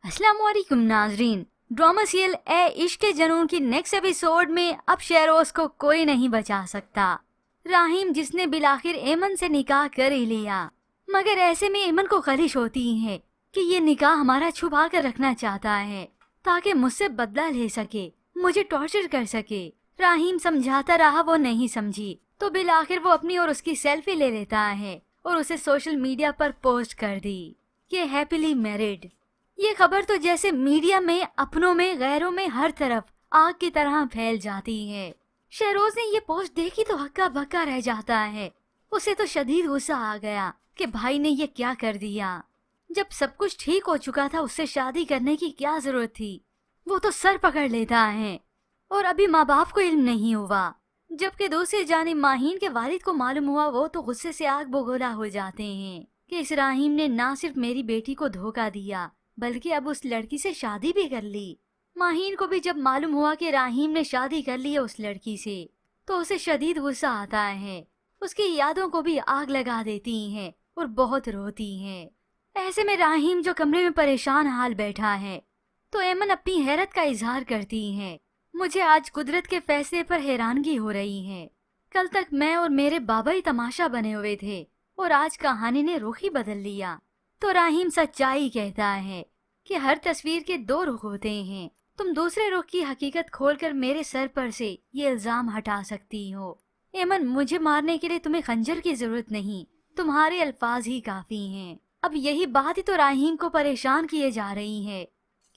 अस्सलाम वालेकुम नाजरीन। ड्रामा सीरियल ए इश्क के जनून की नेक्स्ट एपिसोड में अब शहरोज को कोई नहीं बचा सकता। राहिम जिसने बिलाखिर एमन से निकाह कर ही लिया, मगर ऐसे में एमन को खलिश होती है कि ये निकाह हमारा छुपा कर रखना चाहता है ताकि मुझसे बदला ले सके, मुझे टॉर्चर कर सके। राहिम समझाता रहा, वो नहीं समझी, तो बिलाखिर वो अपनी और उसकी सेल्फी ले लेता है और उसे सोशल मीडिया पर पोस्ट कर दी कि हैप्पीली मैरिड। ये खबर तो जैसे मीडिया में, अपनों में, गैरों में, हर तरफ आग की तरह फैल जाती है। शहरोज ने ये पोस्ट देखी तो हक्का बक्का रह जाता है। उसे तो शदीद गुस्सा आ गया कि भाई ने ये क्या कर दिया। जब सब कुछ ठीक हो चुका था, उससे शादी करने की क्या जरूरत थी। वो तो सर पकड़ लेता है और अभी माँ बाप को इल्म नहीं हुआ। जबकि दूसरी जानिब माहीन के वालिद को मालूम हुआ, वो तो गुस्से से आग बगोला हो जाते हैं कि इस राहिम ने ना सिर्फ मेरी बेटी को धोखा दिया बल्कि अब उस लड़की से शादी भी कर ली। माहीन को भी जब मालूम हुआ कि राहिम ने शादी कर ली है उस लड़की से, तो उसे शदीद गुस्सा आता है। उसकी यादों को भी आग लगा देती हैं और बहुत रोती हैं। ऐसे में राहिम जो कमरे में परेशान हाल बैठा है, तो एमन अपनी हैरत का इजहार करती है। मुझे आज कुदरत के फैसले पर हैरानगी हो रही है। कल तक मैं और मेरे बाबा ही तमाशा बने हुए थे और आज कहानी ने रुख ही बदल लिया। तो राहिम सच्चाई कहता है कि हर तस्वीर के दो रुख होते हैं। तुम दूसरे रुख की हकीकत खोलकर मेरे सर पर से ये इल्जाम हटा सकती हो। एमन, मुझे मारने के लिए तुम्हें खंजर की जरूरत नहीं, तुम्हारे अल्फाज ही काफी हैं। अब यही बात ही तो राहिम को परेशान किए जा रही है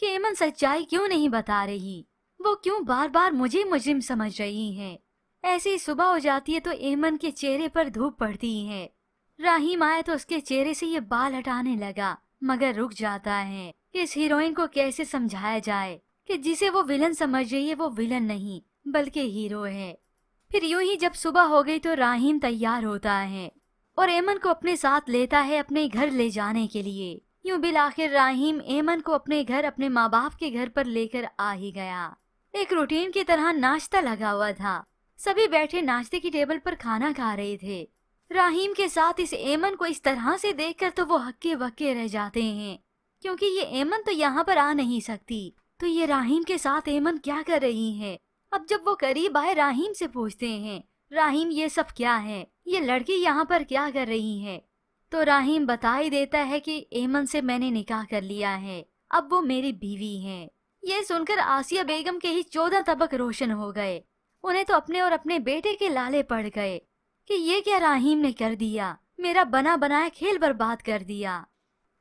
कि एमन सच्चाई क्यों नहीं बता रही, वो क्यों बार बार मुझे मुजरिम समझ रही है। ऐसी सुबह हो जाती है तो एमन के चेहरे पर धूप पड़ती है। राहिम आया तो उसके चेहरे से ये बाल हटाने लगा, मगर रुक जाता है कि इस हीरोइन को कैसे समझाया जाए कि जिसे वो विलन समझ रही है वो विलन नहीं बल्कि हीरो है। फिर यूं ही जब सुबह हो गई तो राहिम तैयार होता है और एमन को अपने साथ लेता है अपने घर ले जाने के लिए। यूं बिलाखिर राहिम एमन को अपने घर, अपने माँ बाप के घर पर लेकर आ ही गया। एक रूटीन की तरह नाश्ता लगा हुआ था। सभी बैठे नाश्ते की टेबल पर खाना खा रहे थे। राहिम के साथ इस एमन को इस तरह से देखकर तो वो हक्के बक्के रह जाते हैं, क्योंकि ये एमन तो यहाँ पर आ नहीं सकती, तो ये राहिम के साथ एमन क्या कर रही है। अब जब वो करीब आए राहिम से पूछते हैं, राहिम ये सब क्या है, ये लड़की यहाँ पर क्या कर रही है। तो राहिम बता ही देता है कि एमन से मैंने निकाह कर लिया है, अब वो मेरी बीवी है। ये सुनकर आसिया बेगम के ही 14 तबक रोशन हो गए। उन्हें तो अपने और अपने बेटे के लाले पड़ गए कि ये क्या राहिम ने कर दिया, मेरा बना बनाया खेल बर्बाद कर दिया।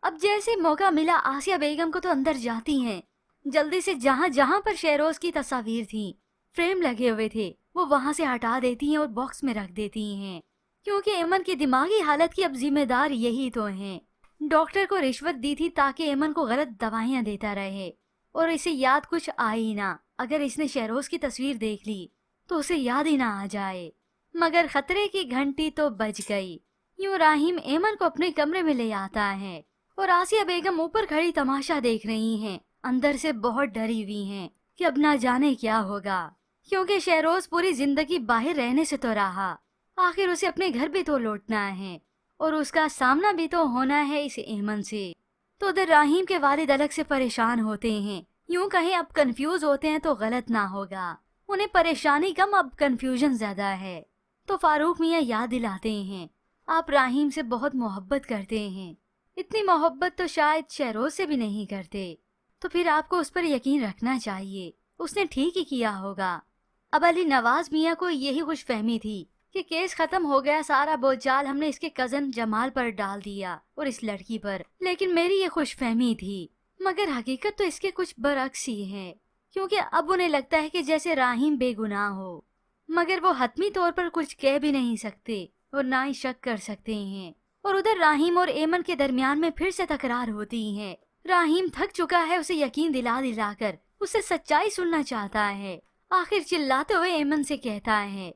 अब जैसे मौका मिला आसिया बेगम को तो अंदर जाती हैं। जल्दी से जहाँ जहाँ पर शहरोज की तस्वीर थी, फ्रेम लगे हुए थे, वो वहाँ से हटा देती हैं और बॉक्स में रख देती हैं, क्योंकि एमन की दिमागी हालत की अब जिम्मेदार यही तो हैं। डॉक्टर को रिश्वत दी थी ताकि एमन को गलत दवाइयाँ देता रहे और इसे याद कुछ आई ना। अगर इसने शहरोज की तस्वीर देख ली तो उसे याद ही ना आ जाए। मगर खतरे की घंटी तो बज गई। यूं राहिम एमन को अपने कमरे में ले आता है और आसिया बेगम ऊपर खड़ी तमाशा देख रही हैं। अंदर से बहुत डरी हुई हैं कि अब ना जाने क्या होगा, क्योंकि शहरोज पूरी जिंदगी बाहर रहने से तो रहा, आखिर उसे अपने घर भी तो लौटना है और उसका सामना भी तो होना है इस एमन से। तो उधर राहिम के वालिद अलग से परेशान होते हैं। यूं कहीं अब कंफ्यूज होते हैं तो गलत ना होगा, उन्हें परेशानी कम अब कंफ्यूजन ज्यादा है। तो फारूक मियाँ याद दिलाते हैं, आप राहिम से बहुत मोहब्बत करते हैं, इतनी मोहब्बत तो शायद शहरोज से भी नहीं करते, तो फिर आपको उस पर यकीन रखना चाहिए, उसने ठीक ही किया होगा। अब अली नवाज मियाँ को यही खुशफहमी थी कि केस खत्म हो गया, सारा बोझाल हमने इसके कजन जमाल पर डाल दिया और इस लड़की पर। लेकिन मेरी ये खुशफहमी थी, मगर हकीकत तो इसके कुछ बरअक्स ही है, क्योंकि अब उन्हें लगता है कि जैसे राहिम बेगुनाह हो, मगर वो हतमी तौर पर कुछ कह भी नहीं सकते और ना ही शक कर सकते हैं। और उधर राहिम और एमन के दरमियान में फिर से तकरार होती है। राहिम थक चुका है, उसे यकीन दिला दिलाकर उससे सच्चाई सुनना चाहता है। आखिर चिल्लाते हुए एमन से कहता है,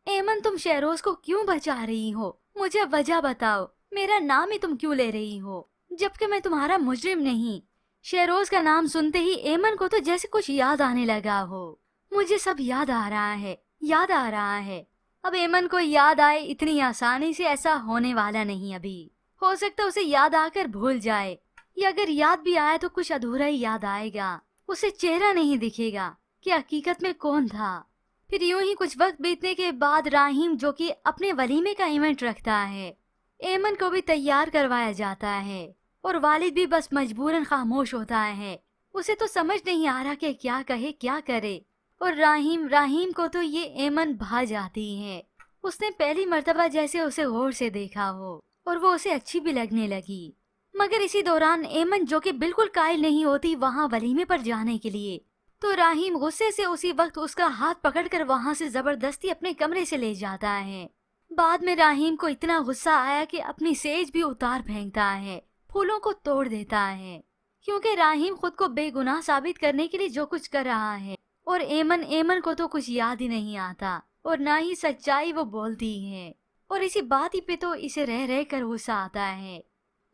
एमन तुम शहरोज को क्यों बचा रही हो, मुझे वजह बताओ, मेरा नाम ही तुम क्यों ले रही हो, जबकि मैं तुम्हारा मुजरिम नहीं। शहरोज का नाम सुनते ही एमन को तो जैसे कुछ याद आने लगा हो। मुझे सब याद आ रहा है, याद आ रहा है। अब एमन को याद आए इतनी आसानी से ऐसा होने वाला नहीं। अभी हो सकता उसे याद आकर भूल जाए, या अगर याद भी आया तो कुछ अधूरा ही याद आएगा, उसे चेहरा नहीं दिखेगा कि हकीकत में कौन था। फिर यूं ही कुछ वक्त बीतने के बाद राहीम, जो कि अपने वलीमे का इवेंट रखता है, एमन को भी तैयार करवाया जाता है और वालिद भी बस मजबूरन खामोश होता है। उसे तो समझ नहीं आ रहा कि क्या कहे क्या करे। और राहीम को तो ये एमन भा जाती है। उसने पहली मर्तबा जैसे उसे गौर से देखा हो और वो उसे अच्छी भी लगने लगी। मगर इसी दौरान एमन, जो कि बिल्कुल कायल नहीं होती वहाँ वलीमे पर जाने के लिए, तो राहीम गुस्से से उसी वक्त उसका हाथ पकड़कर वहाँ से जबरदस्ती अपने कमरे से ले जाता है। बाद में राहीम को इतना गुस्सा आया कि अपनी सेज भी उतार फेंकता है, फूलों को तोड़ देता है, क्योंकि राहीम खुद को बेगुनाह साबित करने के लिए जो कुछ कर रहा है। और एमन को तो कुछ याद ही नहीं आता और ना ही सच्चाई वो बोलती है। और इसी बात ही पे तो इसे रह रह कर गुस्सा आता है।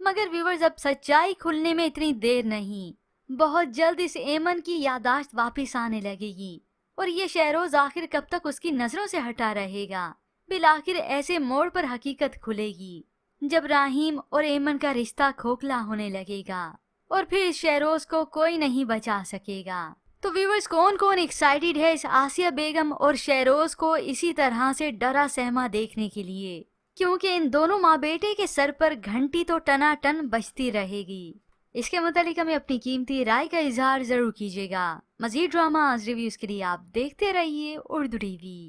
मगर व्यूअर्स, अब सच्चाई खुलने में इतनी देर नहीं, बहुत जल्द इस एमन की यादाश्त वापस आने लगेगी और ये शहरोज आखिर कब तक उसकी नजरों से हटा रहेगा। बिलाखिर ऐसे मोड़ पर हकीकत खुलेगी जब राहीम और एमन का रिश्ता खोखला होने लगेगा और फिर शहरोज को कोई नहीं बचा सकेगा। तो व्यूअर्स, कौन कौन एक्साइटेड है इस आसिया बेगम और शहरोज को इसी तरह से डरा सहमा देखने के लिए, क्योंकि इन दोनों माँ बेटे के सर पर घंटी तो टनाटन बजती रहेगी। इसके मुतालिक हमें अपनी कीमती राय का इजहार जरूर कीजिएगा। मजीद ड्रामा रिव्यूज के लिए आप देखते रहिए उर्दू टीवी।